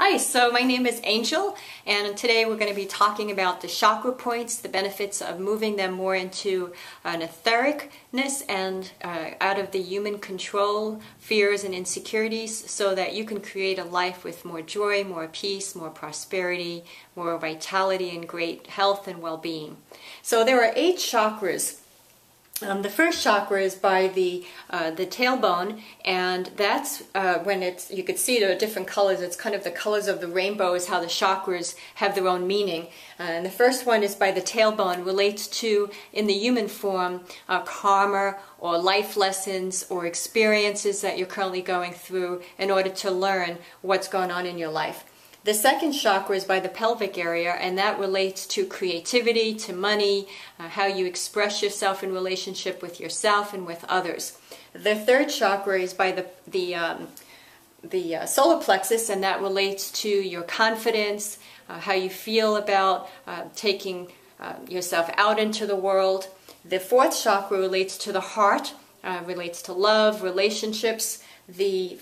Hi, so my name is Angel, and today we're going to be talking about the chakra points, the benefits of moving them more into an ethericness and out of the human control, fears and insecurities, so that you can create a life with more joy, more peace, more prosperity, more vitality, and great health and well-being. So there are 8 chakras. The first chakra is by the tailbone, and that's when it's, you could see there are different colors. It's kind of the colors of the rainbow is how the chakras have their own meaning. And the first one is by the tailbone, relates to, in the human form, karma or life lessons or experiences that you're currently going through in order to learn what's going on in your life. The second chakra is by the pelvic area, and that relates to creativity, to money, how you express yourself in relationship with yourself and with others. The third chakra is by the solar plexus, and that relates to your confidence, how you feel about taking yourself out into the world. The fourth chakra relates to the heart, relates to love, relationships. The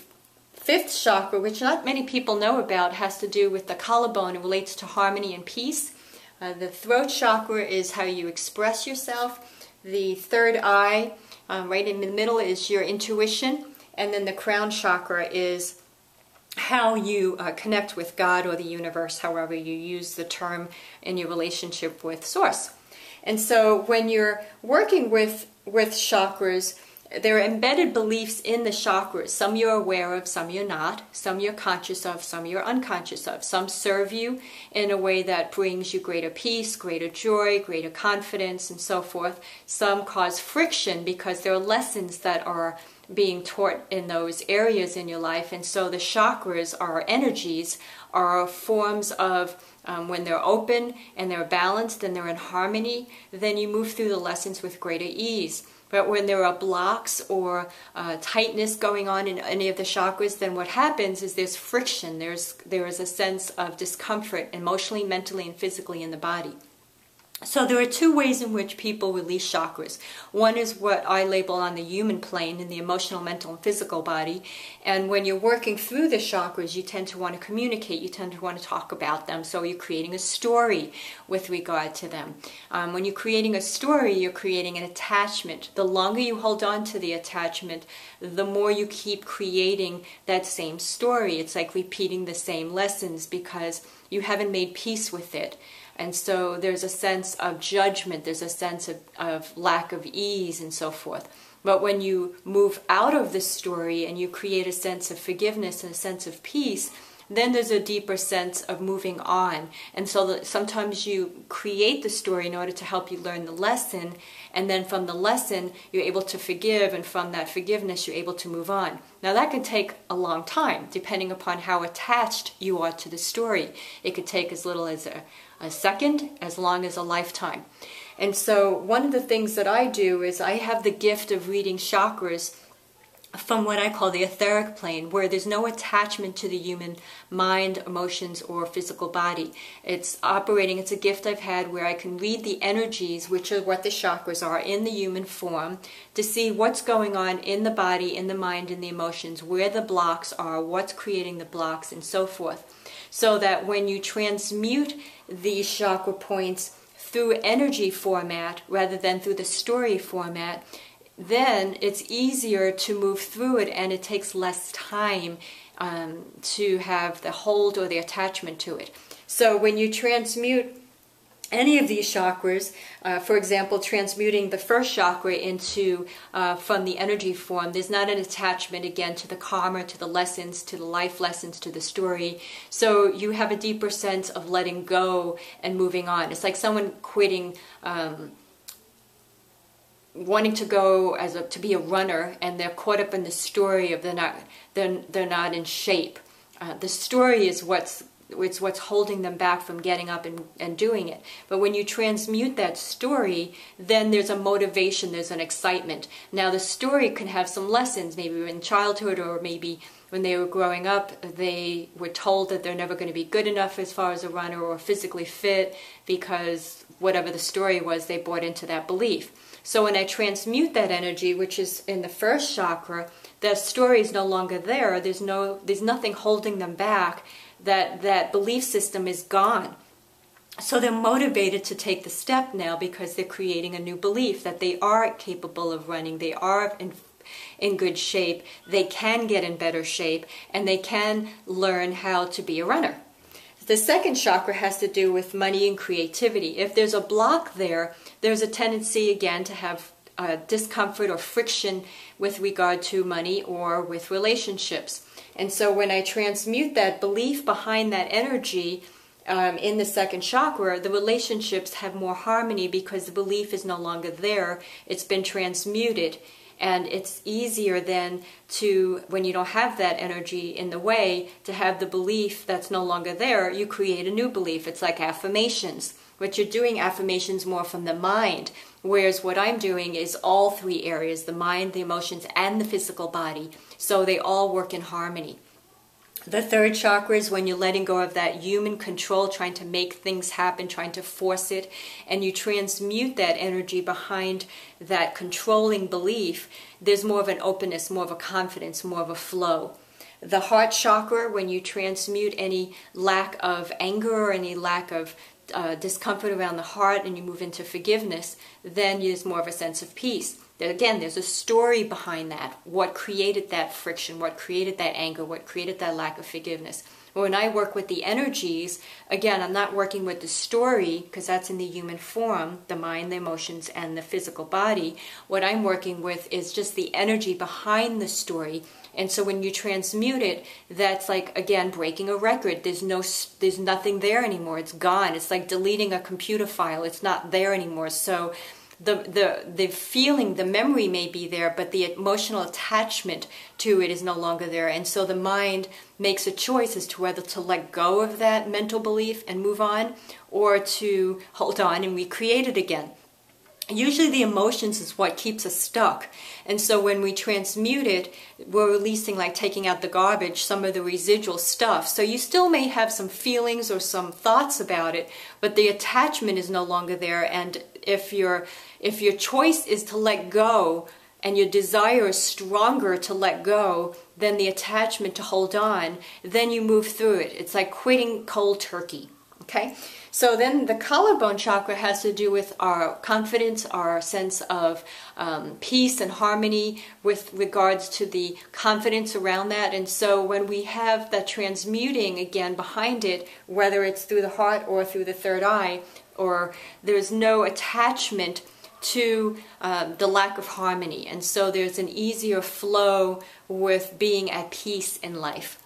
fifth chakra, which not many people know about, has to do with the collarbone. It relates to harmony and peace. The throat chakra is how you express yourself. The third eye, right in the middle, is your intuition. And then the crown chakra is how you connect with God or the universe, however you use the term in your relationship with Source. And so when you're working with chakras, there are embedded beliefs in the chakras. Some you're aware of, some you're not. Some you're conscious of, some you're unconscious of. Some serve you in a way that brings you greater peace, greater joy, greater confidence, and so forth. Some cause friction because there are lessons that are being taught in those areas in your life. And so the chakras are energies, are forms of when they're open and they're balanced and they're in harmony, then you move through the lessons with greater ease. But when there are blocks or tightness going on in any of the chakras, then what happens is there's friction. There is a sense of discomfort emotionally, mentally, and physically in the body. So there are 2 ways in which people release chakras. One is what I label on the human plane, in the emotional, mental, and physical body. And when you're working through the chakras, you tend to want to communicate. You tend to want to talk about them. So you're creating a story with regard to them. When you're creating a story, you're creating an attachment. The longer you hold on to the attachment, the more you keep creating that same story. It's like repeating the same lessons because you haven't made peace with it. And so there's a sense of judgment, there's a sense of lack of ease and so forth. But when you move out of the story and you create a sense of forgiveness and a sense of peace, then there's a deeper sense of moving on. And so that sometimes you create the story in order to help you learn the lesson, and then from the lesson you're able to forgive, and from that forgiveness you're able to move on. Now that can take a long time depending upon how attached you are to the story. It could take as little as a second, as long as a lifetime. And so one of the things that I do is I have the gift of reading chakras from what I call the etheric plane, where there's no attachment to the human mind, emotions, or physical body. It's operating, it's a gift I've had where I can read the energies, which are what the chakras are in the human form, to see what's going on in the body, in the mind, in the emotions, where the blocks are, what's creating the blocks, and so forth. So that when you transmute these chakra points through energy format rather than through the story format, then it's easier to move through it, and it takes less time to have the hold or the attachment to it. So when you transmute any of these chakras, for example, transmuting the first chakra into from the energy form, there's not an attachment again to the karma, to the lessons, to the life lessons, to the story. So you have a deeper sense of letting go and moving on. It's like someone quitting, wanting to go to be a runner, and they're caught up in the story of they're not in shape. The story is what's holding them back from getting up and doing it. But when you transmute that story, then there's a motivation, there's an excitement. Now the story can have some lessons, maybe in childhood, or maybe when they were growing up, they were told that they're never going to be good enough as far as a runner or physically fit, because whatever the story was, they bought into that belief. So when I transmute that energy, which is in the first chakra, the story is no longer there. There's nothing holding them back. That belief system is gone. So they're motivated to take the step now because they're creating a new belief that they are capable of running, they are in good shape, they can get in better shape, and they can learn how to be a runner. The second chakra has to do with money and creativity. If there's a block there, there's a tendency again to have discomfort or friction with regard to money or with relationships. And so when I transmute that belief behind that energy, in the second chakra, the relationships have more harmony because the belief is no longer there. It's been transmuted. And it's easier then to, when you don't have that energy in the way, to have the belief that's no longer there, you create a new belief. It's like affirmations. What you're doing, affirmations more from the mind, whereas what I'm doing is all three areas, the mind, the emotions, and the physical body. So they all work in harmony. The third chakra is when you're letting go of that human control, trying to make things happen, trying to force it, and you transmute that energy behind that controlling belief. There's more of an openness, more of a confidence, more of a flow. The heart chakra, when you transmute any lack of anger or any lack of discomfort around the heart and you move into forgiveness, then there's more of a sense of peace. Again, there's a story behind that. What created that friction? What created that anger? What created that lack of forgiveness? When I work with the energies, again, I'm not working with the story because that's in the human form, the mind, the emotions, and the physical body. What I'm working with is just the energy behind the story. And so when you transmute it, that's like, again, breaking a record. There's nothing there anymore. It's gone. It's like deleting a computer file. It's not there anymore. So the feeling, the memory may be there, but the emotional attachment to it is no longer there. And so the mind makes a choice as to whether to let go of that mental belief and move on, or to hold on and recreate it again. Usually the emotions is what keeps us stuck. And so when we transmute it, we're releasing, like taking out the garbage, some of the residual stuff. So you still may have some feelings or some thoughts about it, but the attachment is no longer there. And if your choice is to let go, and your desire is stronger to let go than the attachment to hold on, then you move through it. It's like quitting cold turkey. Okay? So then the collarbone chakra has to do with our confidence, our sense of peace and harmony with regards to the confidence around that. And so when we have that transmuting again behind it, whether it's through the heart or through the third eye, or there's no attachment to the lack of harmony. And so there's an easier flow with being at peace in life.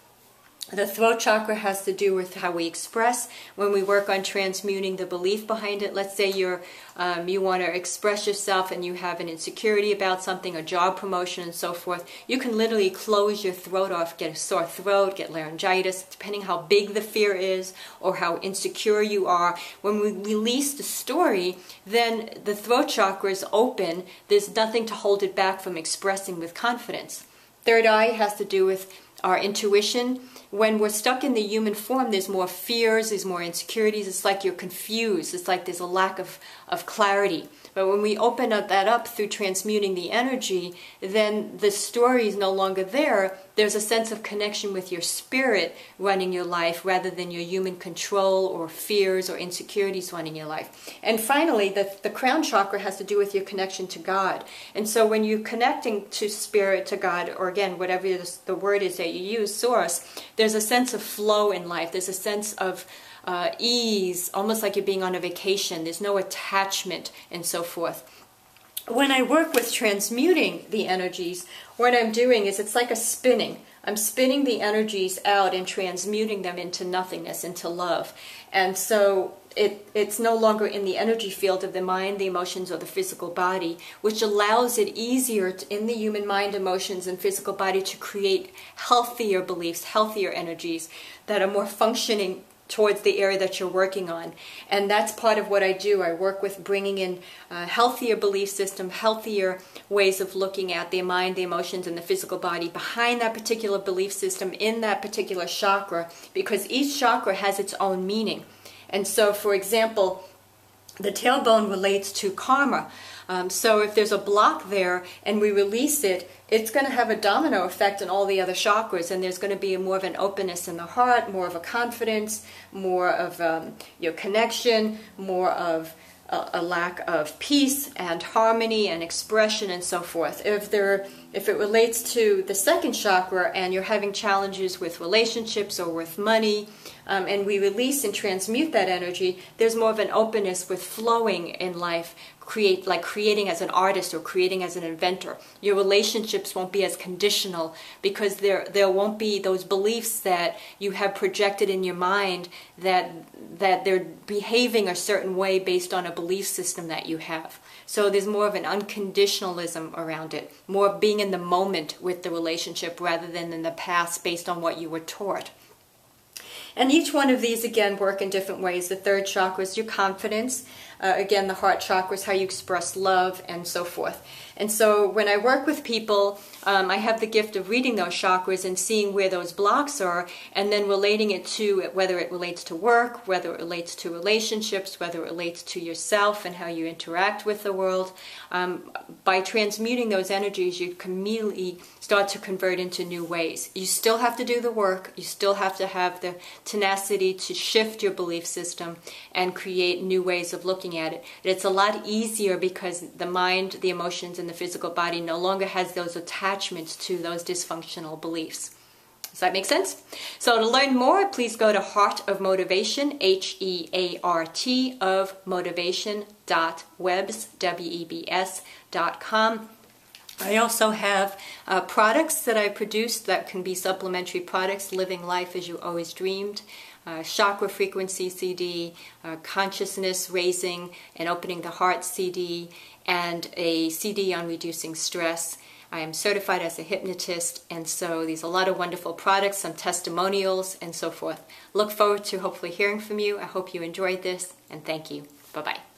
The throat chakra has to do with how we express. When we work on transmuting the belief behind it, let's say you want to express yourself and you have an insecurity about something, a job promotion and so forth, you can literally close your throat off, get a sore throat, get laryngitis, depending how big the fear is or how insecure you are. When we release the story, then the throat chakra is open. There's nothing to hold it back from expressing with confidence. Third eye has to do with our intuition. When we're stuck in the human form, there's more fears, there's more insecurities. It's like you're confused. It's like there's a lack of clarity. But when we open that up through transmuting the energy, then the story is no longer there. There's a sense of connection with your spirit running your life rather than your human control or fears or insecurities running your life. And finally, the crown chakra has to do with your connection to God. And so when you're connecting to spirit, to God, or again, whatever the word is that you use, source, there's a sense of flow in life. There's a sense of ease, almost like you're being on a vacation. There's no attachment and so forth. When I work with transmuting the energies, what I'm doing is it's like a spinning. I'm spinning the energies out and transmuting them into nothingness, into love. And so it's no longer in the energy field of the mind, the emotions, or the physical body, which allows it easier in the human mind, emotions, and physical body to create healthier beliefs, healthier energies that are more functioning towards the area that you're working on. And that's part of what I do. I work with bringing in a healthier belief system, healthier ways of looking at the mind, the emotions, and the physical body behind that particular belief system in that particular chakra, because each chakra has its own meaning. And so, for example, The tailbone relates to karma. So if there's a block there and we release it, it's going to have a domino effect on all the other chakras, and there's going to be more of an openness in the heart, more of a confidence, more of your connection, more of a lack of peace and harmony and expression and so forth. If it relates to the second chakra and you're having challenges with relationships or with money, and we release and transmute that energy, there's more of an openness with flowing in life, like creating as an artist or creating as an inventor. Your relationships won't be as conditional because there won't be those beliefs that you have projected in your mind that they're behaving a certain way based on a belief system that you have. So there's more of an unconditionalism around it, more of being in the moment with the relationship rather than in the past based on what you were taught. And each one of these, again, work in different ways. The third chakra is your confidence. Again, the heart chakra is how you express love and so forth. And so when I work with people, I have the gift of reading those chakras and seeing where those blocks are, and then relating it to whether it relates to work, whether it relates to relationships, whether it relates to yourself and how you interact with the world. By transmuting those energies, you can immediately start to convert into new ways. You still have to do the work. You still have to have the tenacity to shift your belief system and create new ways of looking at it. It's a lot easier because the mind, the emotions, and the physical body no longer has those attachments to those dysfunctional beliefs. Does that make sense? So to learn more, please go to Heart of Motivation, HEART of motivation.webs.com. I also have products that I produce that can be supplementary products, Living Life as You Always Dreamed, Chakra Frequency CD, Consciousness Raising and Opening the Heart CD, and a CD on reducing stress. I am certified as a hypnotist, and so these are a lot of wonderful products, some testimonials, and so forth. Look forward to hopefully hearing from you. I hope you enjoyed this, and thank you. Bye-bye.